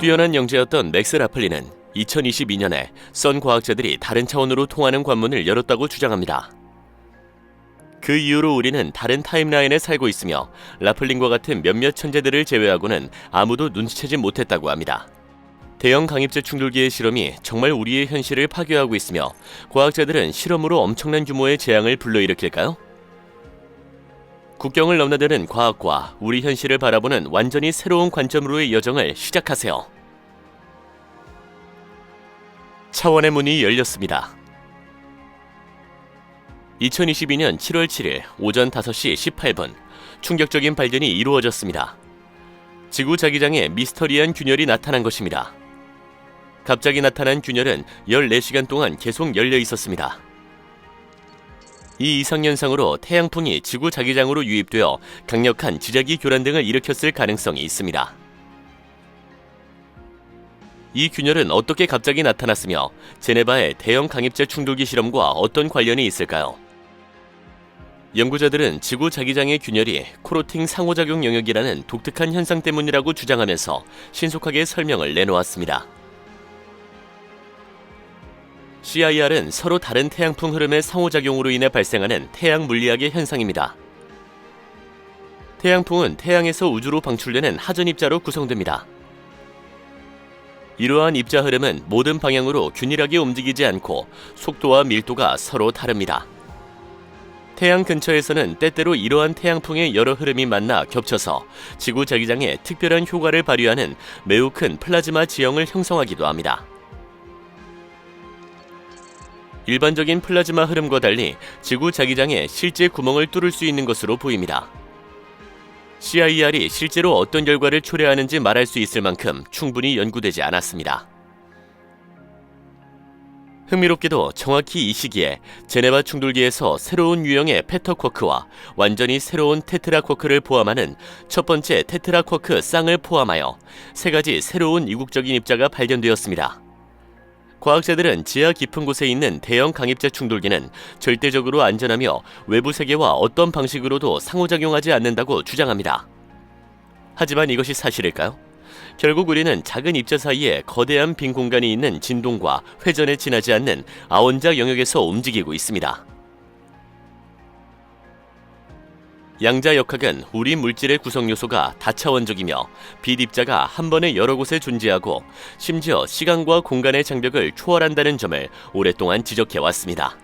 뛰어난 영재였던 맥스 라플리는 2022년에 선 과학자들이 다른 차원으로 통하는 관문을 열었다고 주장합니다. 그 이후로 우리는 다른 타임라인에 살고 있으며 라플린과 같은 몇몇 천재들을 제외하고는 아무도 눈치채지 못했다고 합니다. 대형 강입제 충돌기의 실험이 정말 우리의 현실을 파괴하고 있으며 과학자들은 실험으로 엄청난 규모의 재앙을 불러일으킬까요? 국경을 넘나드는 과학과 우리 현실을 바라보는 완전히 새로운 관점으로의 여정을 시작하세요. 차원의 문이 열렸습니다. 2022년 7월 7일 오전 5시 18분 충격적인 발견이 이루어졌습니다. 지구 자기장에 미스터리한 균열이 나타난 것입니다. 갑자기 나타난 균열은 14시간 동안 계속 열려 있었습니다. 이 이상현상으로 태양풍이 지구 자기장으로 유입되어 강력한 지자기 교란 등을 일으켰을 가능성이 있습니다. 이 균열은 어떻게 갑자기 나타났으며 제네바의 대형 강입제 충돌기 실험과 어떤 관련이 있을까요? 연구자들은 지구 자기장의 균열이 코로팅 상호작용 영역이라는 독특한 현상 때문이라고 주장하면서 신속하게 설명을 내놓았습니다. CIR은 서로 다른 태양풍 흐름의 상호작용으로 인해 발생하는 태양 물리학의 현상입니다. 태양풍은 태양에서 우주로 방출되는 하전 입자로 구성됩니다. 이러한 입자 흐름은 모든 방향으로 균일하게 움직이지 않고 속도와 밀도가 서로 다릅니다. 태양 근처에서는 때때로 이러한 태양풍의 여러 흐름이 만나 겹쳐서 지구 자기장에 특별한 효과를 발휘하는 매우 큰 플라즈마 지형을 형성하기도 합니다. 일반적인 플라즈마 흐름과 달리 지구 자기장에 실제 구멍을 뚫을 수 있는 것으로 보입니다. CIR이 실제로 어떤 결과를 초래하는지 말할 수 있을 만큼 충분히 연구되지 않았습니다. 흥미롭게도 정확히 이 시기에 제네바 충돌기에서 새로운 유형의 페터쿼크와 완전히 새로운 테트라쿼크를 포함하는 첫 번째 테트라쿼크 쌍을 포함하여 세 가지 새로운 이국적인 입자가 발견되었습니다. 과학자들은 지하 깊은 곳에 있는 대형 강입제 충돌기는 절대적으로 안전하며 외부 세계와 어떤 방식으로도 상호작용하지 않는다고 주장합니다. 하지만 이것이 사실일까요? 결국 우리는 작은 입자 사이에 거대한 빈 공간이 있는 진동과 회전에 지나지 않는 아원자 영역에서 움직이고 있습니다. 양자역학은 우리 물질의 구성 요소가 다차원적이며 빛 입자가 한 번에 여러 곳에 존재하고 심지어 시간과 공간의 장벽을 초월한다는 점을 오랫동안 지적해왔습니다.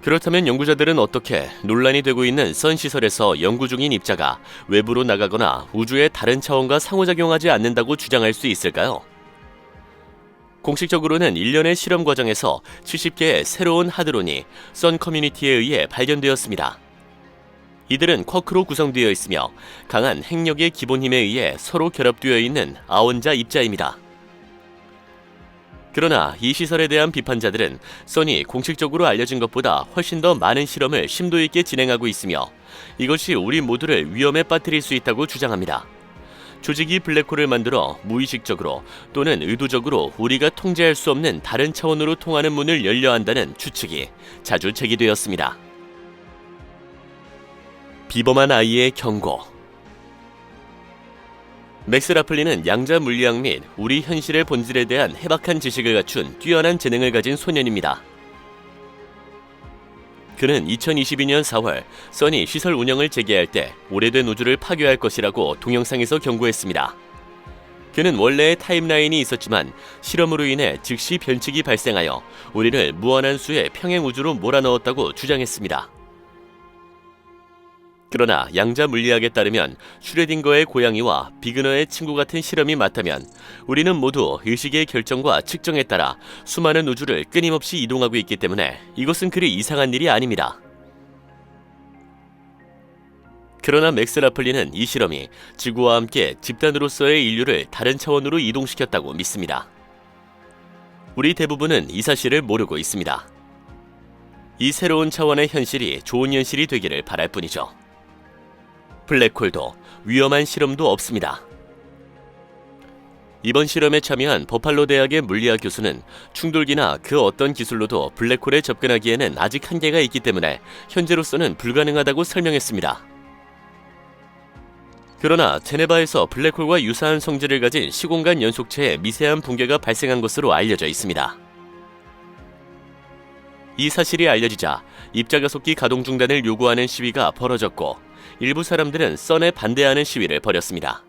그렇다면 연구자들은 어떻게 논란이 되고 있는 선 시설에서 연구 중인 입자가 외부로 나가거나 우주의 다른 차원과 상호작용하지 않는다고 주장할 수 있을까요? 공식적으로는 1년의 실험 과정에서 70개의 새로운 하드론이 선 커뮤니티에 의해 발견되었습니다. 이들은 쿼크로 구성되어 있으며 강한 핵력의 기본 힘에 의해 서로 결합되어 있는 아원자 입자입니다. 그러나 이 시설에 대한 비판자들은 선이 공식적으로 알려진 것보다 훨씬 더 많은 실험을 심도 있게 진행하고 있으며 이것이 우리 모두를 위험에 빠뜨릴 수 있다고 주장합니다. 조직이 블랙홀을 만들어 무의식적으로 또는 의도적으로 우리가 통제할 수 없는 다른 차원으로 통하는 문을 열려 한다는 추측이 자주 제기되었습니다. 비범한 아이의 경고. 맥스 라플리는 양자 물리학 및 우리 현실의 본질에 대한 해박한 지식을 갖춘 뛰어난 재능을 가진 소년입니다. 그는 2022년 4월 선이 시설 운영을 재개할 때 오래된 우주를 파괴할 것이라고 동영상에서 경고했습니다. 그는 원래의 타임라인이 있었지만 실험으로 인해 즉시 변칙이 발생하여 우리를 무한한 수의 평행 우주로 몰아넣었다고 주장했습니다. 그러나 양자 물리학에 따르면 슈레딩거의 고양이와 비그너의 친구 같은 실험이 맞다면 우리는 모두 의식의 결정과 측정에 따라 수많은 우주를 끊임없이 이동하고 있기 때문에 이것은 그리 이상한 일이 아닙니다. 그러나 맥스 라플리는 이 실험이 지구와 함께 집단으로서의 인류를 다른 차원으로 이동시켰다고 믿습니다. 우리 대부분은 이 사실을 모르고 있습니다. 이 새로운 차원의 현실이 좋은 현실이 되기를 바랄 뿐이죠. 블랙홀도 위험한 실험도 없습니다. 이번 실험에 참여한 버팔로 대학의 물리학 교수는 충돌기나 그 어떤 기술로도 블랙홀에 접근하기에는 아직 한계가 있기 때문에 현재로서는 불가능하다고 설명했습니다. 그러나 제네바에서 블랙홀과 유사한 성질을 가진 시공간 연속체의 미세한 붕괴가 발생한 것으로 알려져 있습니다. 이 사실이 알려지자 입자가속기 가동 중단을 요구하는 시위가 벌어졌고 일부 사람들은 선에 반대하는 시위를 벌였습니다.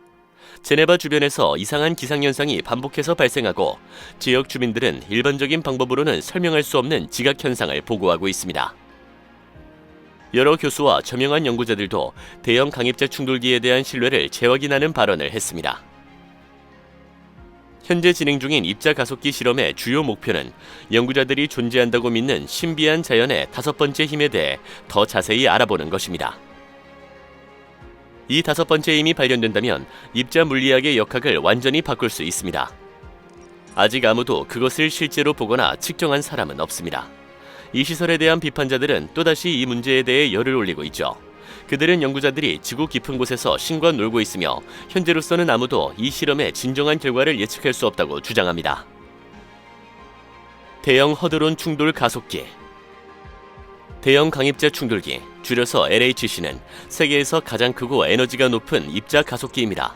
제네바 주변에서 이상한 기상현상이 반복해서 발생하고 지역 주민들은 일반적인 방법으로는 설명할 수 없는 지각현상을 보고하고 있습니다. 여러 교수와 저명한 연구자들도 대형 강입자 충돌기에 대한 신뢰를 재확인하는 발언을 했습니다. 현재 진행 중인 입자 가속기 실험의 주요 목표는 연구자들이 존재한다고 믿는 신비한 자연의 5번째 힘에 대해 더 자세히 알아보는 것입니다. 이 5번째 힘이 발견된다면 입자 물리학의 역학을 완전히 바꿀 수 있습니다. 아직 아무도 그것을 실제로 보거나 측정한 사람은 없습니다. 이 시설에 대한 비판자들은 또다시 이 문제에 대해 열을 올리고 있죠. 그들은 연구자들이 지구 깊은 곳에서 신과 놀고 있으며 현재로서는 아무도 이 실험의 진정한 결과를 예측할 수 없다고 주장합니다. 대형 허드론 충돌 가속기. 대형 강입자 충돌기, 줄여서 LHC는 세계에서 가장 크고 에너지가 높은 입자 가속기입니다.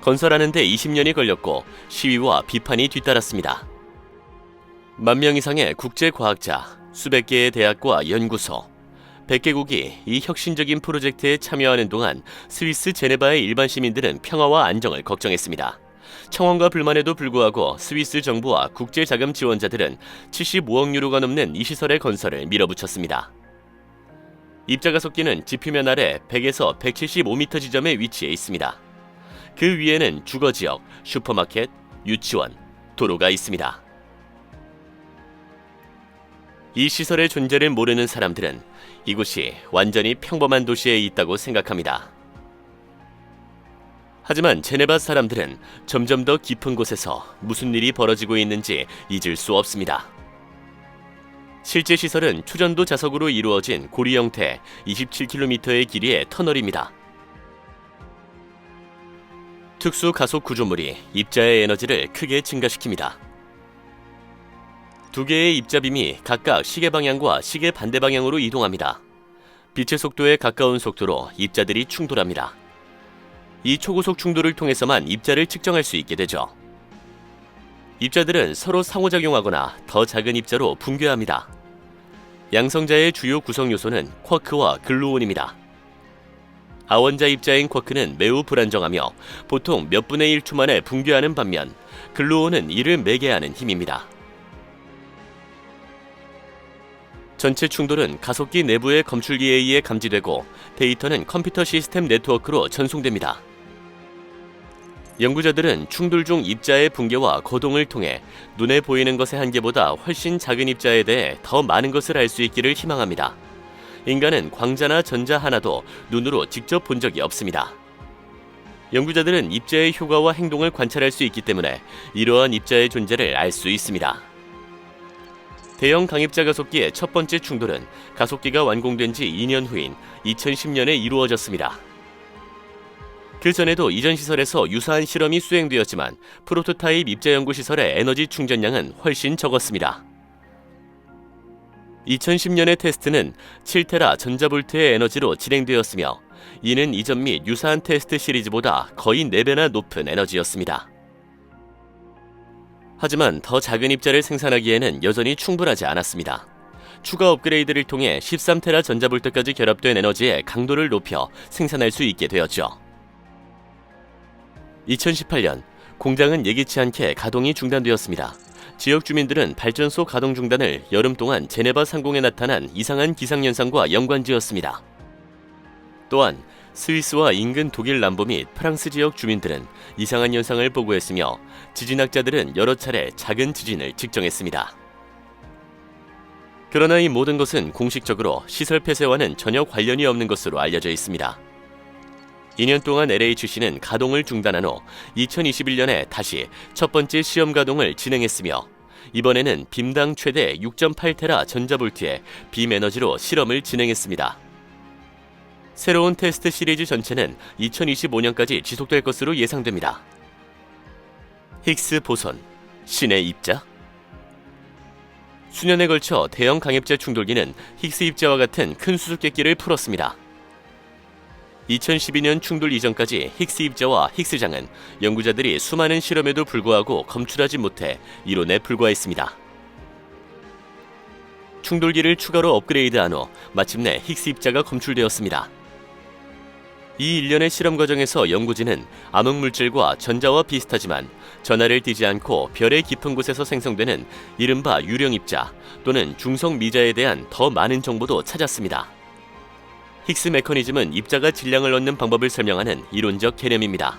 건설하는 데 20년이 걸렸고 시위와 비판이 뒤따랐습니다. 10,000명 이상의 국제과학자, 수백 개의 대학과 연구소, 100개국이 이 혁신적인 프로젝트에 참여하는 동안 스위스 제네바의 일반 시민들은 평화와 안정을 걱정했습니다. 청원과 불만에도 불구하고 스위스 정부와 국제자금 지원자들은 75억 유로가 넘는 이 시설의 건설을 밀어붙였습니다. 입자가속기는 지표면 아래 100에서 175m 지점에 위치해 있습니다. 그 위에는 주거지역, 슈퍼마켓, 유치원, 도로가 있습니다. 이 시설의 존재를 모르는 사람들은 이곳이 완전히 평범한 도시에 있다고 생각합니다. 하지만 제네바 사람들은 점점 더 깊은 곳에서 무슨 일이 벌어지고 있는지 잊을 수 없습니다. 실제 시설은 초전도 자석으로 이루어진 고리 형태 27km의 길이의 터널입니다. 특수 가속 구조물이 입자의 에너지를 크게 증가시킵니다. 두 개의 입자빔이 각각 시계 방향과 시계 반대 방향으로 이동합니다. 빛의 속도에 가까운 속도로 입자들이 충돌합니다. 이 초고속 충돌을 통해서만 입자를 측정할 수 있게 되죠. 입자들은 서로 상호작용하거나 더 작은 입자로 붕괴합니다. 양성자의 주요 구성 요소는 쿼크와 글루온입니다. 아원자 입자인 쿼크는 매우 불안정하며 보통 몇 분의 1초 만에 붕괴하는 반면 글루온은 이를 매게 하는 힘입니다. 전체 충돌은 가속기 내부의 검출기에 의해 감지되고 데이터는 컴퓨터 시스템 네트워크로 전송됩니다. 연구자들은 충돌 중 입자의 붕괴와 거동을 통해 눈에 보이는 것의 한계보다 훨씬 작은 입자에 대해 더 많은 것을 알 수 있기를 희망합니다. 인간은 광자나 전자 하나도 눈으로 직접 본 적이 없습니다. 연구자들은 입자의 효과와 행동을 관찰할 수 있기 때문에 이러한 입자의 존재를 알 수 있습니다. 대형 강입자 가속기의 첫 번째 충돌은 가속기가 완공된 지 2년 후인 2010년에 이루어졌습니다. 그 전에도 이전 시설에서 유사한 실험이 수행되었지만 프로토타입 입자 연구 시설의 에너지 충전량은 훨씬 적었습니다. 2010년의 테스트는 7테라 전자볼트의 에너지로 진행되었으며 이는 이전 및 유사한 테스트 시리즈보다 거의 4배나 높은 에너지였습니다. 하지만 더 작은 입자를 생산하기에는 여전히 충분하지 않았습니다. 추가 업그레이드를 통해 13테라 전자볼트까지 결합된 에너지의 강도를 높여 생산할 수 있게 되었죠. 2018년 공장은 예기치 않게 가동이 중단되었습니다. 지역 주민들은 발전소 가동 중단을 여름 동안 제네바 상공에 나타난 이상한 기상현상과 연관지었습니다. 또한 스위스와 인근 독일 남부 및 프랑스 지역 주민들은 이상한 현상을 보고했으며 지진학자들은 여러 차례 작은 지진을 측정했습니다. 그러나 이 모든 것은 공식적으로 시설 폐쇄와는 전혀 관련이 없는 것으로 알려져 있습니다. 2년 동안 LHC는 가동을 중단한 후 2021년에 다시 첫 번째 시험 가동을 진행했으며 이번에는 빔당 최대 6.8테라 전자볼트의 빔 에너지로 실험을 진행했습니다. 새로운 테스트 시리즈 전체는 2025년까지 지속될 것으로 예상됩니다. 힉스 보손, 신의 입자? 수년에 걸쳐 대형 강입자 충돌기는 힉스 입자와 같은 큰 수수께끼를 풀었습니다. 2012년 충돌 이전까지 힉스 입자와 힉스장은 연구자들이 수많은 실험에도 불구하고 검출하지 못해 이론에 불과했습니다. 충돌기를 추가로 업그레이드한 후 마침내 힉스 입자가 검출되었습니다. 이 일련의 실험 과정에서 연구진은 암흑물질과 전자와 비슷하지만 전하를 띠지 않고 별의 깊은 곳에서 생성되는 이른바 유령 입자 또는 중성 미자에 대한 더 많은 정보도 찾았습니다. 힉스 메커니즘은 입자가 질량을 얻는 방법을 설명하는 이론적 개념입니다.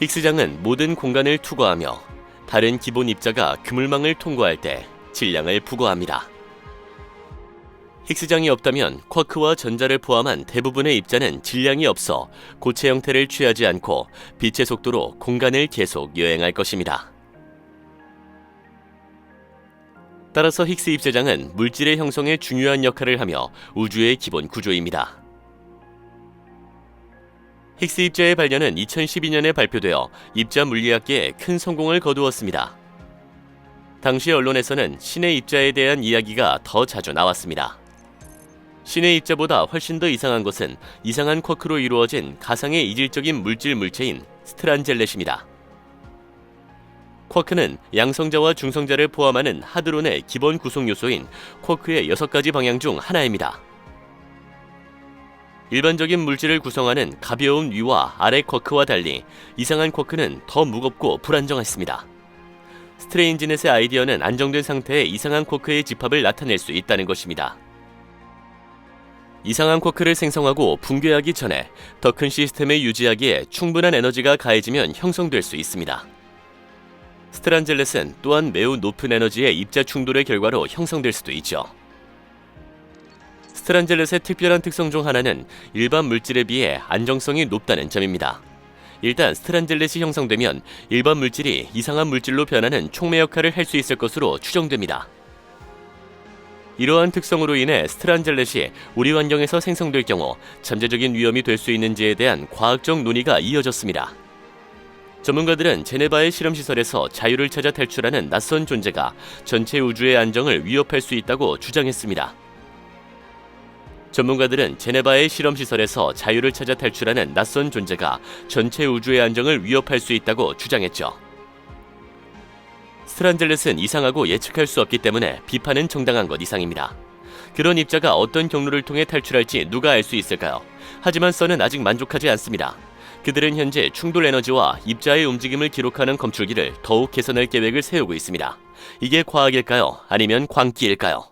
힉스장은 모든 공간을 투과하며 다른 기본 입자가 그물망을 통과할 때 질량을 부과합니다. 힉스장이 없다면 쿼크와 전자를 포함한 대부분의 입자는 질량이 없어 고체 형태를 취하지 않고 빛의 속도로 공간을 계속 여행할 것입니다. 따라서 힉스 입자장은 물질의 형성에 중요한 역할을 하며 우주의 기본 구조입니다. 힉스 입자의 발견은 2012년에 발표되어 입자 물리학계에 큰 성공을 거두었습니다. 당시 언론에서는 신의 입자에 대한 이야기가 더 자주 나왔습니다. 신의 입자보다 훨씬 더 이상한 것은 이상한 쿼크로 이루어진 가상의 이질적인 물체인 스트란젤렛입니다. 쿼크는 양성자와 중성자를 포함하는 하드론의 기본 구성 요소인 쿼크의 6가지 방향 중 하나입니다. 일반적인 물질을 구성하는 가벼운 위와 아래 쿼크와 달리 이상한 쿼크는 더 무겁고 불안정했습니다. 스트레인지넷의 아이디어는 안정된 상태의 이상한 쿼크의 집합을 나타낼 수 있다는 것입니다. 이상한 쿼크를 생성하고 붕괴하기 전에 더 큰 시스템을 유지하기에 충분한 에너지가 가해지면 형성될 수 있습니다. 스트란젤렛은 또한 매우 높은 에너지의 입자 충돌의 결과로 형성될 수도 있죠. 스트란젤렛의 특별한 특성 중 하나는 일반 물질에 비해 안정성이 높다는 점입니다. 일단 스트란젤렛이 형성되면 일반 물질이 이상한 물질로 변하는 촉매 역할을 할 수 있을 것으로 추정됩니다. 이러한 특성으로 인해 스트란젤렛이 우리 환경에서 생성될 경우 잠재적인 위험이 될 수 있는지에 대한 과학적 논의가 이어졌습니다. 전문가들은 제네바의 실험시설에서 자유를 찾아 탈출하는 낯선 존재가 전체 우주의 안정을 위협할 수 있다고 주장했습니다. 전문가들은 제네바의 실험시설에서 자유를 찾아 탈출하는 낯선 존재가 전체 우주의 안정을 위협할 수 있다고 주장했죠. 스트란젤렛은 이상하고 예측할 수 없기 때문에 비판은 정당한 것 이상입니다. 그런 입자가 어떤 경로를 통해 탈출할지 누가 알 수 있을까요? 하지만 선은 아직 만족하지 않습니다. 그들은 현재 충돌 에너지와 입자의 움직임을 기록하는 검출기를 더욱 개선할 계획을 세우고 있습니다. 이게 과학일까요? 아니면 광기일까요?